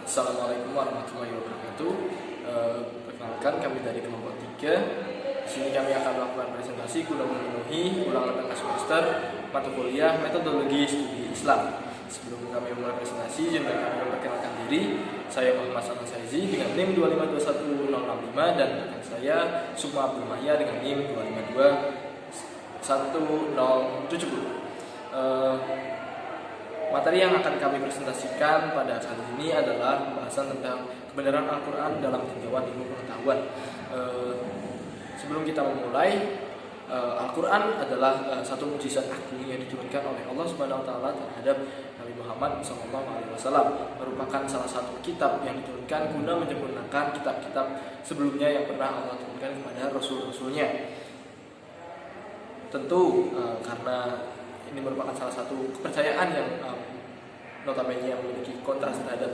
Assalamualaikum warahmatullahi wabarakatuh. Perkenalkan, kami dari kelompok 3. Di sini kami akan melakukan presentasi guna memenuhi ulangan tengah semester mata kuliah metodologi studi Islam. Sebelum kami mulai presentasi, izinkan kami memperkenalkan diri. Saya Muhammad Salman Saizi dengan NIM 2521065 dan rekan saya Sukma Abdul Mahya dengan NIM 2521070. Materi yang akan kami presentasikan pada kali ini adalah pembahasan tentang kebenaran Al-Quran dalam tinjauan ilmu pengetahuan. Sebelum kita memulai, Al-Quran adalah satu mukjizat agung yang diturunkan oleh Allah Subhanahu Wa Taala terhadap Nabi Muhammad SAW. Merupakan salah satu kitab yang diturunkan guna menyempurnakan kitab-kitab sebelumnya yang pernah Allah turunkan kepada Rasul-Rasulnya. Tentu karena ini merupakan salah satu kepercayaan yang notabene yang memiliki kontras terhadap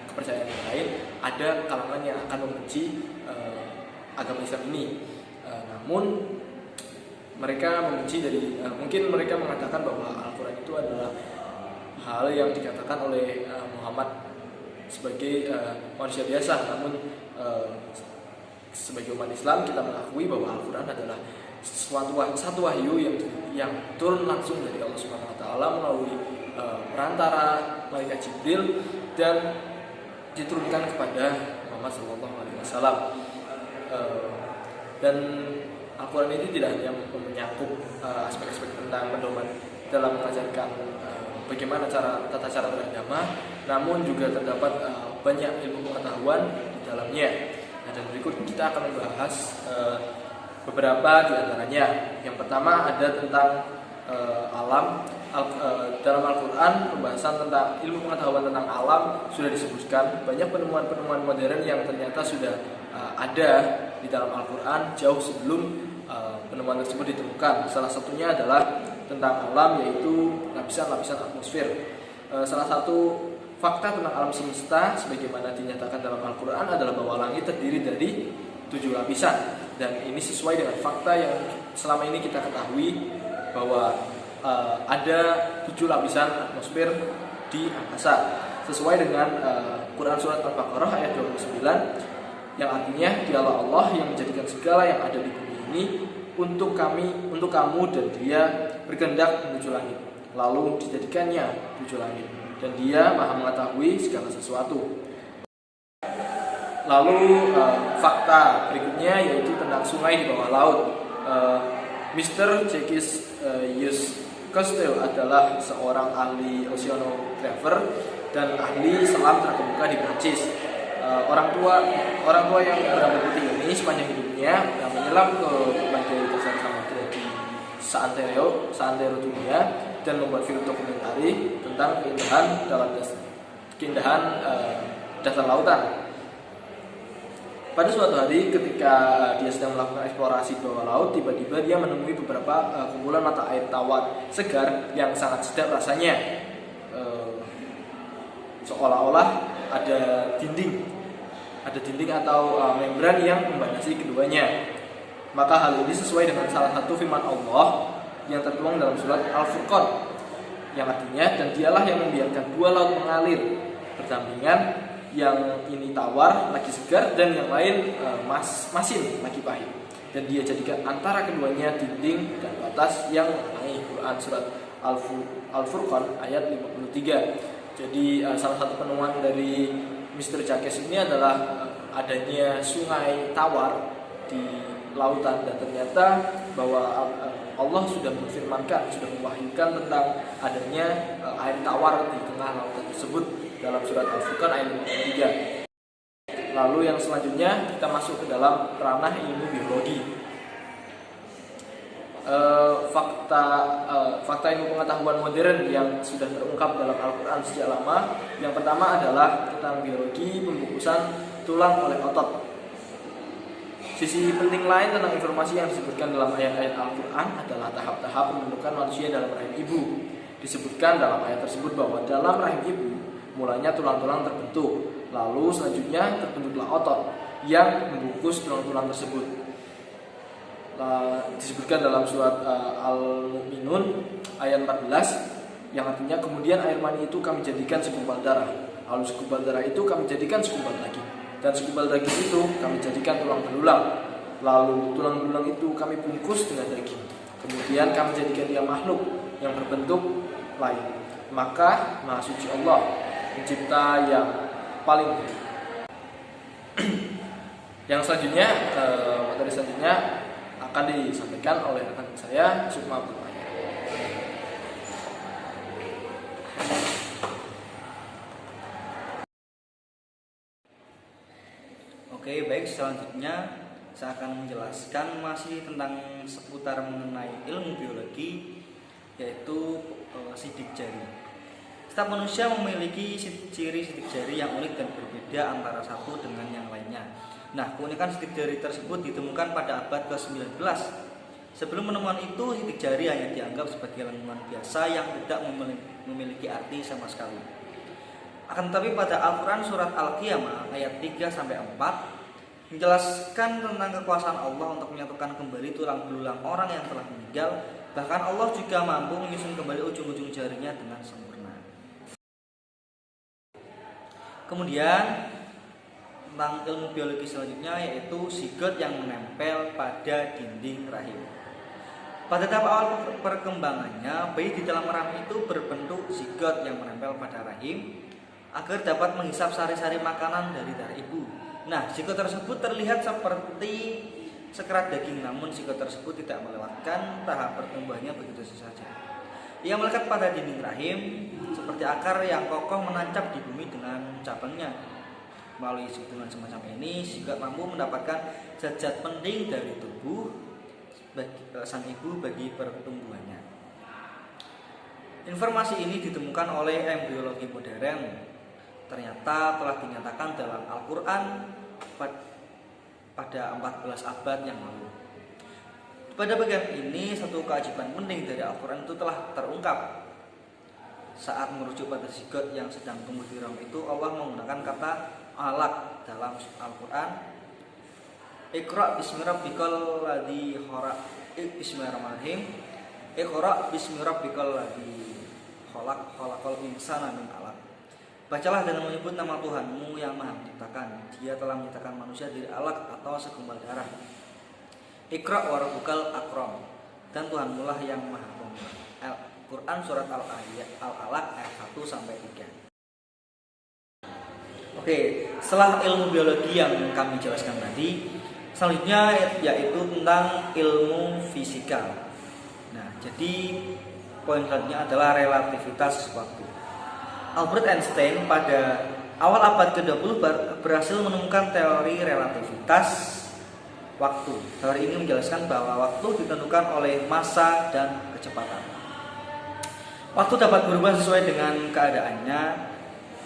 kepercayaan yang lain. Ada kalangan yang akan membenci agama Islam ini. Namun mereka membenci dari mungkin mereka mengatakan bahwa Al-Quran itu adalah hal yang dikatakan oleh Muhammad sebagai manusia biasa. Namun sebagai umat Islam kita mengakui bahwa Al-Quran adalah satu wahyu yang turun langsung dari Allah Subhanahu Wa Taala melalui perantara malaikat Jibril dan diturunkan kepada Muhammad SAW. Dan Al-Quran ini tidak hanya menyangkut aspek-aspek tentang pedoman dalam mengajarkan bagaimana tata cara beragama, namun juga terdapat banyak ilmu pengetahuan di dalamnya. Dan berikut kita akan membahas beberapa di antaranya. Yang pertama ada tentang alam. Dalam Al-Quran, pembahasan tentang ilmu pengetahuan tentang alam sudah disebutkan. Banyak penemuan-penemuan modern yang ternyata sudah ada di dalam Al-Quran jauh sebelum penemuan tersebut ditemukan. Salah satunya adalah tentang alam, yaitu lapisan-lapisan atmosfer. Salah satu fakta tentang alam semesta sebagaimana dinyatakan dalam Al-Quran adalah bahwa langit terdiri dari 7 lapisan. Dan ini sesuai dengan fakta yang selama ini kita ketahui bahwa ada 7 lapisan atmosfer di angkasa. Sesuai dengan Quran Surat Al-Baqarah ayat 29 yang artinya dialah Allah yang menjadikan segala yang ada di bumi ini untuk kamu dan dia berkehendak menuju langit. Lalu dijadikannya 7 langit dan dia maha mengetahui segala sesuatu. Lalu fakta berikutnya yaitu tentang sungai di bawah laut. Mr. Jacques Cousteau adalah seorang ahli oceanographer dan ahli selam terkemuka di Prancis. Orang tua yang berambut putih ini sepanjang hidupnya menyelam ke berbagai dasar samudra di seantero dunia dan membuat film dokumentari tentang keindahan dasar lautan. Pada suatu hari ketika dia sedang melakukan eksplorasi di bawah laut, tiba-tiba dia menemui beberapa kumpulan mata air tawar segar yang sangat sedap rasanya. Seolah-olah ada dinding atau membran yang membatasi keduanya. Maka hal ini sesuai dengan salah satu firman Allah yang tertuang dalam surat Al-Furqan yang artinya, dan dialah yang membiarkan dua laut mengalir berdampingan, yang ini tawar lagi segar dan yang lain masin lagi pahit, dan dia jadikan antara keduanya dinding dan batas yang mengenai. Quran Surat Al-Furqan ayat 53. Jadi salah satu penemuan dari Mr. Jacques ini adalah adanya sungai tawar di lautan, dan ternyata bahwa Allah sudah memfirmankan, sudah mewahyukan tentang adanya air tawar di tengah lautan tersebut dalam surat Al-Furqan ayat 53. Lalu yang selanjutnya kita masuk ke dalam ranah ilmu biologi. Fakta ilmu pengetahuan modern yang sudah terungkap dalam Al-Quran sejak lama. Yang pertama adalah tentang biologi pembungkusan tulang oleh otot. Sisi penting lain tentang informasi yang disebutkan dalam ayat-ayat Al-Quran adalah tahap-tahap pembentukan manusia dalam rahim ibu. Disebutkan dalam ayat tersebut bahwa dalam rahim ibu mulanya tulang-tulang terbentuk, lalu selanjutnya terbentuklah otot yang membungkus tulang-tulang tersebut. Disebutkan dalam surat Al-Mu'minun ayat 14 yang artinya kemudian air mani itu kami jadikan segumpal darah. Lalu segumpal darah itu kami jadikan segumpal daging, dan segumpal daging itu kami jadikan tulang belulang. Lalu tulang belulang itu kami bungkus dengan daging. Kemudian kami jadikan dia makhluk yang berbentuk lain. Maka Maha Suci Allah, Pencipta yang paling baik. Yang selanjutnya, materi selanjutnya akan disampaikan oleh rekan saya, Sukma Abdul. Oke, baik, selanjutnya saya akan menjelaskan masih tentang seputar mengenai ilmu biologi, yaitu sidik jari. Setiap manusia memiliki ciri sidik jari yang unik dan berbeda antara satu dengan yang lainnya. Nah, keunikan sidik jari tersebut ditemukan pada abad ke-19. Sebelum penemuan itu, sidik jari hanya dianggap sebagai lengkungan biasa yang tidak memiliki arti sama sekali. Akan tetapi pada Al-Quran surat Al-Qiyamah ayat 3-4 menjelaskan tentang kekuasaan Allah untuk menyatukan kembali tulang belulang orang yang telah meninggal. Bahkan Allah juga mampu menyusun kembali ujung-ujung jarinya dengan sempurna. Kemudian tentang ilmu biologi selanjutnya, yaitu zigot yang menempel pada dinding rahim. Pada tahap awal perkembangannya, bayi di dalam rahim itu berbentuk zigot yang menempel pada rahim agar dapat menghisap sari-sari makanan dari darah ibu. Nah, zigot tersebut terlihat seperti sekerat daging, namun zigot tersebut tidak melewatkan tahap pertumbuhannya begitu saja. Ia melekat pada dinding rahim seperti akar yang kokoh menancap di bumi dengan cabangnya. Melalui hubungan semacam ini, zigot mampu mendapatkan zat-zat penting dari tubuh sang ibu bagi pertumbuhannya. Informasi ini ditemukan oleh embriologi modern. Ternyata telah dinyatakan dalam Al-Quran pada 14 abad yang lalu. Pada bagian ini, satu keajaiban penting dari Al-Quran itu telah terungkap. Saat merujuk pada zigot yang sedang tumbuh di rahim itu, Allah menggunakan kata alaq dalam Al-Quran. Iqra bismi rabbikal ladzi khalaq. Bismillahirrahmanirrahim. Iqra bismi rabbikal ladzi khalaq, khalaqal insana min alaq. Bacalah dengan menyebut nama Tuhanmu yang Maha Menciptakan. Dia telah menciptakan manusia dari alaq atau segumpal darah. Iqra wa rabbukal akram. Dan Tuhanmu lah yang Maha Pemurah. Al-Quran surat Al-Alaq ayat 1-3. Oke, setelah ilmu biologi yang kami jelaskan tadi, selanjutnya yaitu tentang ilmu fisika. Nah, jadi poin selanjutnya adalah relativitas waktu. Albert Einstein pada awal abad ke-20 berhasil menemukan teori relativitas waktu. Teori ini menjelaskan bahwa waktu ditentukan oleh massa dan kecepatan. Waktu dapat berubah sesuai dengan keadaannya,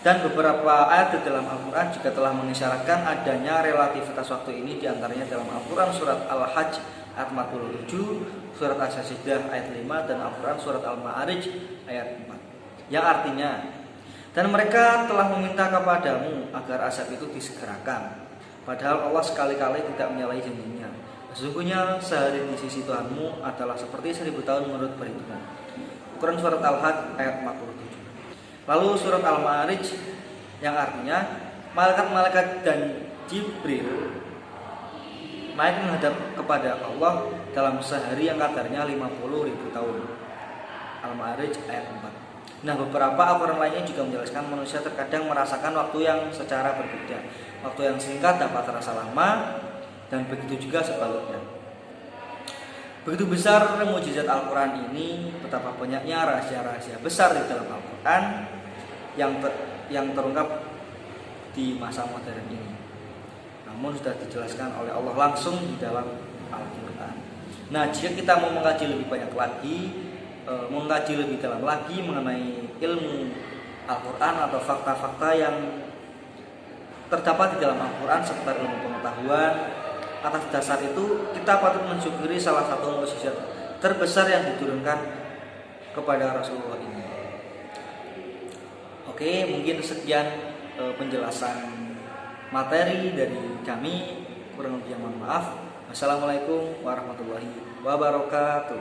dan beberapa ayat di dalam Al-Quran juga telah mengisyaratkan adanya relativitas waktu ini, diantaranya dalam Al-Quran surat Al-Hajj ayat 47, surat As-Sajdah ayat 5, dan Al-Quran surat Al-Ma'arij ayat 4. Yang artinya, dan mereka telah meminta kepadamu agar azab itu disegerakan, padahal Allah sekali-kali tidak menyalahi janjinya. Sesungguhnya sehari di sisi Tuhanmu adalah seperti 1000 tahun menurut perhitungan. Al-Quran surat Al-Hajj ayat 47. Lalu surat Al-Ma'arij yang artinya malaikat-malaikat dan Jibril naik menghadap kepada Allah dalam sehari yang kadarnya 50.000 tahun. Al-Ma'arij ayat 4. Nah, beberapa Al-Quran lainnya juga menjelaskan manusia terkadang merasakan waktu yang secara berbeda. Waktu yang singkat dapat terasa lama, dan begitu juga sebaliknya. Begitu besar mukjizat Al-Quran ini, betapa banyaknya rahasia-rahasia besar di dalam Al-Quran yang terungkap di masa modern ini. Namun sudah dijelaskan oleh Allah langsung di dalam Al-Quran. Nah, jika kita mau mengkaji lebih banyak lagi, mengkaji lebih dalam lagi mengenai ilmu Al-Quran atau fakta-fakta yang terdapat di dalam Al-Quran seputar ilmu pengetahuan, atas dasar itu kita patut mensyukuri salah satu mukjizat terbesar yang diturunkan kepada Rasulullah ini. Oke, mungkin sekian penjelasan materi dari kami, kurang lebih mohon maaf. Wassalamualaikum warahmatullahi wabarakatuh.